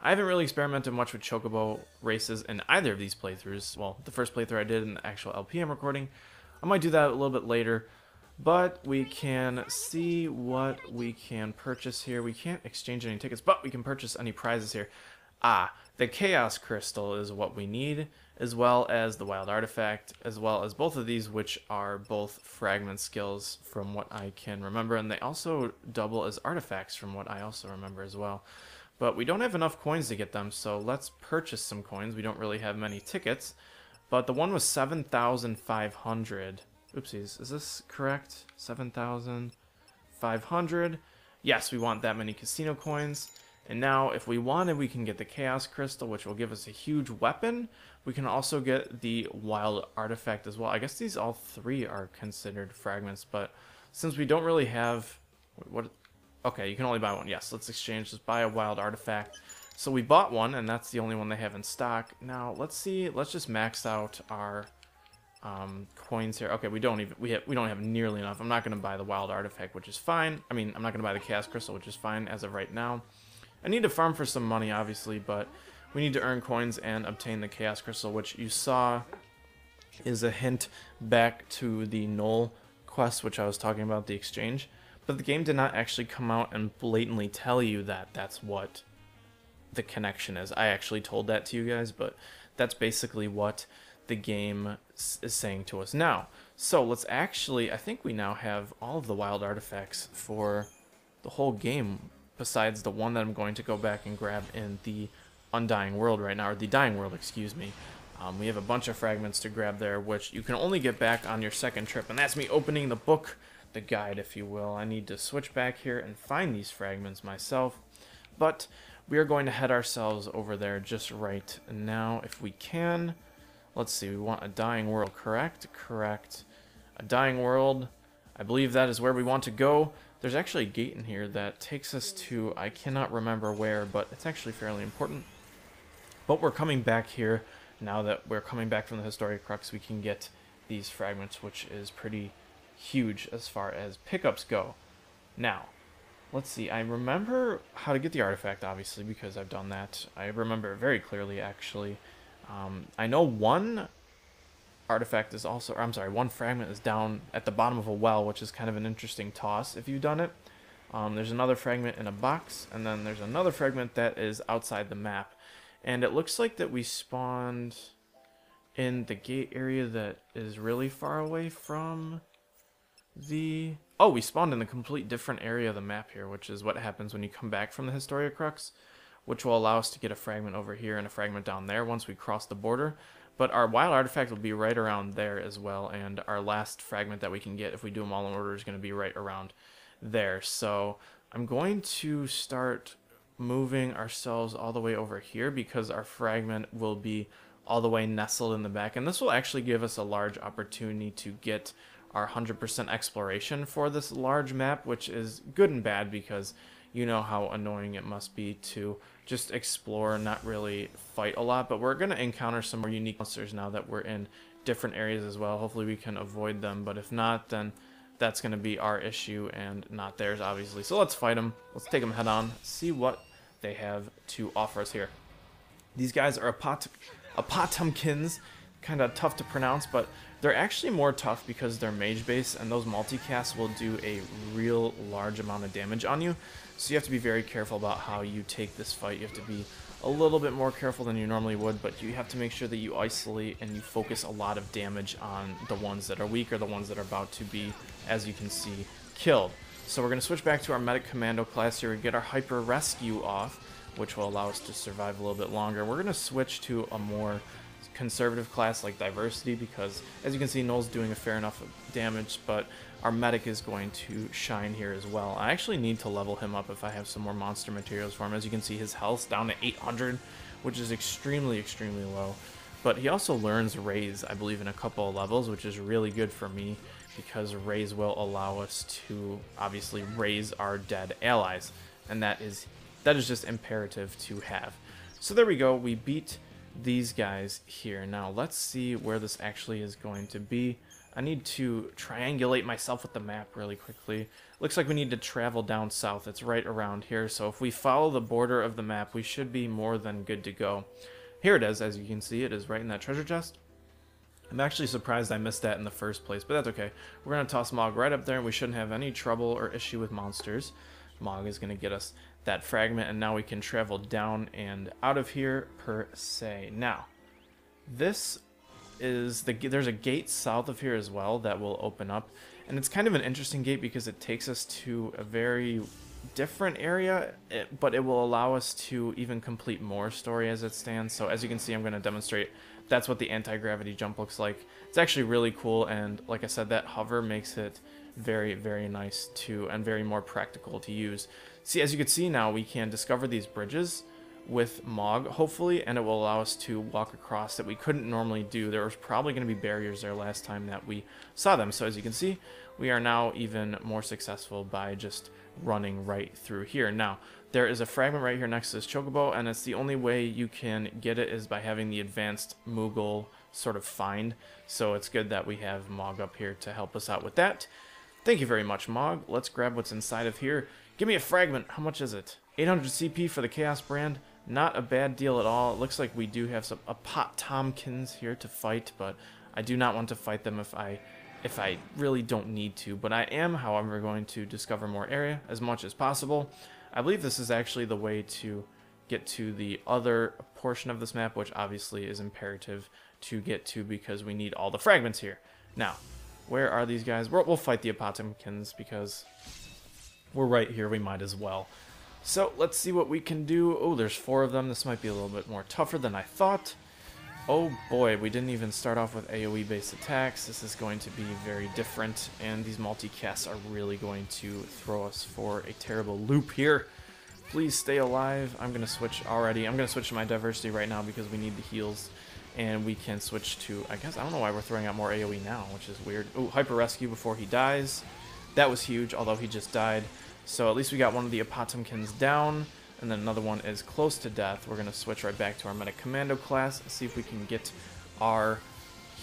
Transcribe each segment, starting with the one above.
I haven't really experimented much with chocobo races in either of these playthroughs. Well, the first playthrough I did in the actual LP I'm recording. I might do that a little bit later. But we can see what we can purchase here. We can't exchange any tickets, but we can purchase any prizes here. The Chaos Crystal is what we need, as well as the Wild Artifact, as well as both of these, which are both fragment skills from what I can remember, and they also double as artifacts from what I also remember as well. But we don't have enough coins to get them, so let's purchase some coins. We don't really have many tickets, but the one was 7,500. Oopsies, is this correct? 7,500. Yes, we want that many casino coins. And now, if we wanted, we can get the Chaos Crystal, which will give us a huge weapon. We can also get the Wild Artifact as well. I guess these all three are considered fragments, but since we don't really have... what? Okay, you can only buy one. Yes, let's exchange. Let's buy a Wild Artifact. So we bought one, and that's the only one they have in stock. Now, let's see. Let's just max out our... coins here. Okay, we don't have nearly enough. I'm not going to buy the Wild Artifact, which is fine. I mean, I'm not going to buy the Chaos Crystal, which is fine as of right now. I need to farm for some money, obviously, but we need to earn coins and obtain the Chaos Crystal, which you saw is a hint back to the Null quest, which I was talking about, the exchange. But the game did not actually come out and blatantly tell you that that's what the connection is. I actually told that to you guys, but that's basically what the game is saying to us now. So let's actually, I think we now have all of the Wild Artifacts for the whole game, besides the one that I'm going to go back and grab in the Undying World right now, or the Dying World, excuse me. We have a bunch of fragments to grab there, which you can only get back on your second trip, and that's me opening the book, the guide, if you will. I need to switch back here and find these fragments myself, but we are going to head ourselves over there just right now, if we can. Let's see, we want a Dying World, correct? Correct. A Dying World, I believe that is where we want to go. There's actually a gate in here that takes us to, I cannot remember where, but it's actually fairly important. But we're coming back here. Now that we're coming back from the Historic Crux, we can get these fragments, which is pretty huge as far as pickups go. Now, let's see, I remember how to get the artifact, obviously, because I've done that. I remember it very clearly, actually. I know one artifact is also, or I'm sorry, one fragment is down at the bottom of a well, which is kind of an interesting toss if you've done it. There's another fragment in a box, and then there's another fragment that is outside the map. And it looks like that we spawned in the gate area that is really far away from the... Oh, we spawned in a complete different area of the map here, which is what happens when you come back from the Historia Crux, which will allow us to get a fragment over here and a fragment down there once we cross the border. But our Wild Artifact will be right around there as well, and our last fragment that we can get if we do them all in order is going to be right around there. So I'm going to start moving ourselves all the way over here because our fragment will be all the way nestled in the back, and this will actually give us a large opportunity to get our 100% exploration for this large map, which is good and bad because you know how annoying it must be to just explore and not really fight a lot. But we're going to encounter some more unique monsters now that we're in different areas as well. Hopefully we can avoid them, but if not, then that's going to be our issue and not theirs, obviously. So let's fight them. Let's take them head on, see what they have to offer us here. These guys are Apotumkins, kind of tough to pronounce, but they're actually more tough because they're mage base, and those multicasts will do a real large amount of damage on you. So you have to be very careful about how you take this fight. You have to be a little bit more careful than you normally would, but you have to make sure that you isolate and you focus a lot of damage on the ones that are weak or the ones that are about to be, as you can see, killed. So we're going to switch back to our Medic Commando class here and get our Hyper Rescue off, which will allow us to survive a little bit longer. We're going to switch to a more conservative class like Diversity because, as you can see, Null's doing a fair enough damage, but our Medic is going to shine here as well. I actually need to level him up if I have some more monster materials for him. As you can see, his health's down to 800, which is extremely, extremely low. But he also learns Raise, I believe, in a couple of levels, which is really good for me because Raise will allow us to obviously raise our dead allies, and that is just imperative to have. So there we go, we beat these guys here. Now let's see where this actually is going to be. I need to triangulate myself with the map really quickly. Looks like we need to travel down south. It's right around here. So if we follow the border of the map, we should be more than good to go. Here it is. As you can see, it is right in that treasure chest. I'm actually surprised I missed that in the first place, but that's okay. We're going to toss Mog right up there, and we shouldn't have any trouble or issue with monsters. Mog is going to get us that fragment, and now we can travel down and out of here per se. Now, this is there's a gate south of here as well that will open up, and it's kind of an interesting gate because it takes us to a very different area, but it will allow us to even complete more story as it stands. So as you can see, I'm going to demonstrate. That's what the anti-gravity jump looks like. It's actually really cool, and like I said, that hover makes it very, very nice too, and very more practical to use. See, as you can see now, we can discover these bridges with Mog, hopefully, and it will allow us to walk across that we couldn't normally do. There was probably going to be barriers there last time that we saw them. So as you can see, we are now even more successful by just running right through here. Now, there is a fragment right here next to this chocobo, and it's the only way you can get it is by having the advanced Moogle sort of find. So it's good that we have Mog up here to help us out with that. Thank you very much, Mog. Let's grab what's inside of here. Give me a fragment. How much is it? 800 CP for the Chaos brand. Not a bad deal at all. It looks like we do have some Apotomkins here to fight, but I do not want to fight them if I really don't need to. But I am, however, going to discover more area as much as possible. I believe this is actually the way to get to the other portion of this map, which obviously is imperative to get to because we need all the fragments here. Now, where are these guys? We'll fight the Apotomkins because we're right here. We might as well. So let's see what we can do. Oh, there's 4 of them. This might be a little bit more tougher than I thought. Oh boy, we didn't even start off with AoE based attacks. This is going to be very different, and these multicasts are really going to throw us for a terrible loop here. Please stay alive. I'm going to switch already. I'm going to switch to my diversity right now because we need the heals, and we can switch to, I guess, I don't know why we're throwing out more AoE now, which is weird. Oh, hyper rescue before he dies. That was huge, although he just died. So at least we got one of the Apotomkins down, and then another one is close to death. We're going to switch right back to our Medic Commando class, see if we can get our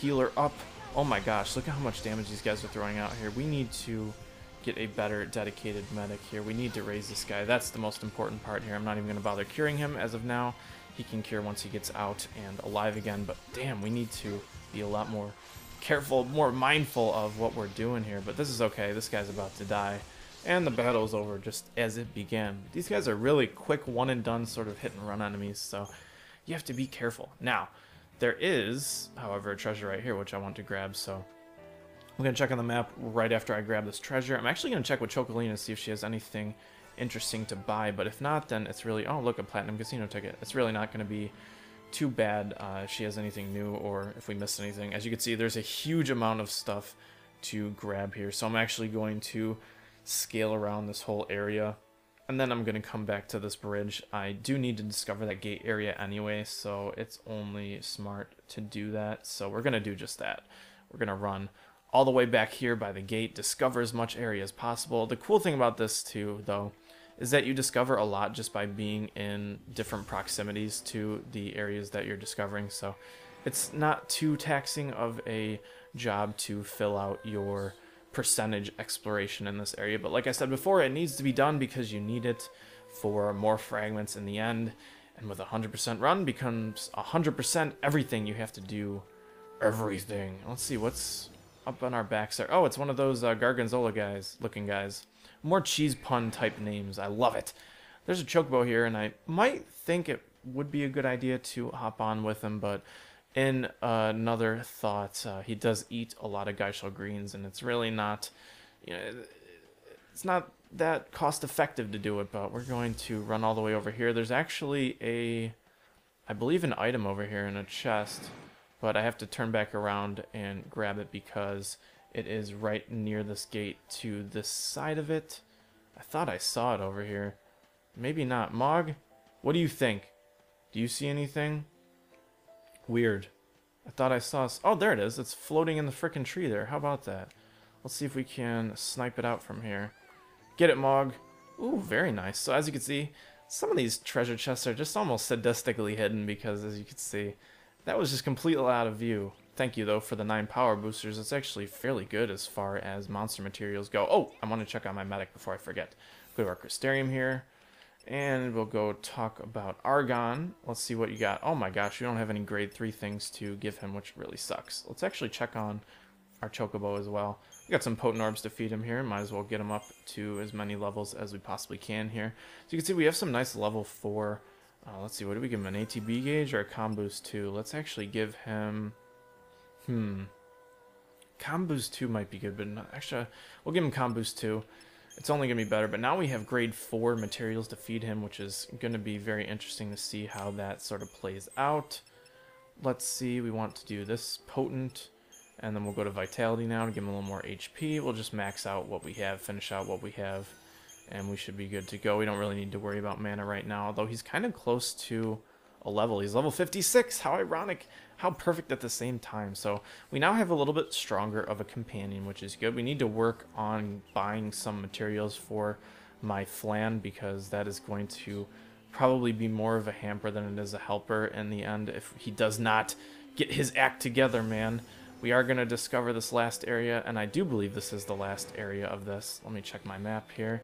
healer up. Oh my gosh, look at how much damage these guys are throwing out here. We need to get a better dedicated medic here. We need to raise this guy. That's the most important part here. I'm not even going to bother curing him as of now. He can cure once he gets out and alive again, but damn, we need to be a lot more careful, more mindful of what we're doing here. But this is okay. This guy's about to die. And the battle's over just as it began. These guys are really quick, one-and-done sort of hit-and-run enemies, so you have to be careful. Now, there is, however, a treasure right here, which I want to grab, so I'm going to check on the map right after I grab this treasure. I'm actually going to check with Chocolina to see if she has anything interesting to buy, but if not, then it's really... Oh, look, a Platinum Casino ticket. It's really not going to be too bad if she has anything new or if we missed anything. As you can see, there's a huge amount of stuff to grab here, so I'm actually going to scale around this whole area, and then I'm going to come back to this bridge. I do need to discover that gate area anyway, so it's only smart to do that, so we're going to do just that. We're going to run all the way back here by the gate, discover as much area as possible. The cool thing about this too, though, is that you discover a lot just by being in different proximities to the areas that you're discovering, so it's not too taxing of a job to fill out your percentage exploration in this area. But like I said before, it needs to be done because you need it for more fragments in the end, and with 100% run becomes 100% everything. You have to do everything. Let's see what's up on our backs there. Oh, it's one of those Gargonzola guys looking guys. More cheese pun type names. I love it. There's a chocobo here, and I might think it would be a good idea to hop on with him, but in another thought, he does eat a lot of Geishel greens, and it's really not, you know, it's not that cost effective to do it, but we're going to run all the way over here. There's actually I believe an item over here in a chest, but I have to turn back around and grab it because it is right near this gate to this side of it. I thought I saw it over here. Maybe not. Mog, what do you think? Do you see anything? Weird. I thought I saw... Oh, there it is. It's floating in the frickin' tree there. How about that? Let's see if we can snipe it out from here. Get it, Mog. Ooh, very nice. So as you can see, some of these treasure chests are just almost sadistically hidden because, as you can see, that was just completely out of view. Thank you, though, for the 9 power boosters. It's actually fairly good as far as monster materials go. Oh, I want to check out my medic before I forget. Go to our Crystarium here, and we'll go talk about Argon. Let's see what you got. Oh my gosh, we don't have any grade 3 things to give him, which really sucks. Let's actually check on our Chocobo as well. We got some potent orbs to feed him here. Might as well get him up to as many levels as we possibly can here. So you can see we have some nice level 4. Let's see, what do we give him? An ATB gauge or a Com Boost 2? Let's actually give him... Com Boost 2 might be good, but not, actually, we'll give him Com Boost 2. It's only going to be better, but now we have grade 4 materials to feed him, which is going to be very interesting to see how that sort of plays out. Let's see, we want to do this potent, and then we'll go to Vitality now to give him a little more HP. We'll just max out what we have, finish out what we have, and we should be good to go. We don't really need to worry about mana right now, although he's kind of close to a level. He's level 56. How ironic. How perfect at the same time. So we now have a little bit stronger of a companion, which is good. We need to work on buying some materials for my Flan, because that is going to probably be more of a hamper than it is a helper in the end if he does not get his act together, man. We are going to discover this last area, and I do believe this is the last area of this. Let me check my map here.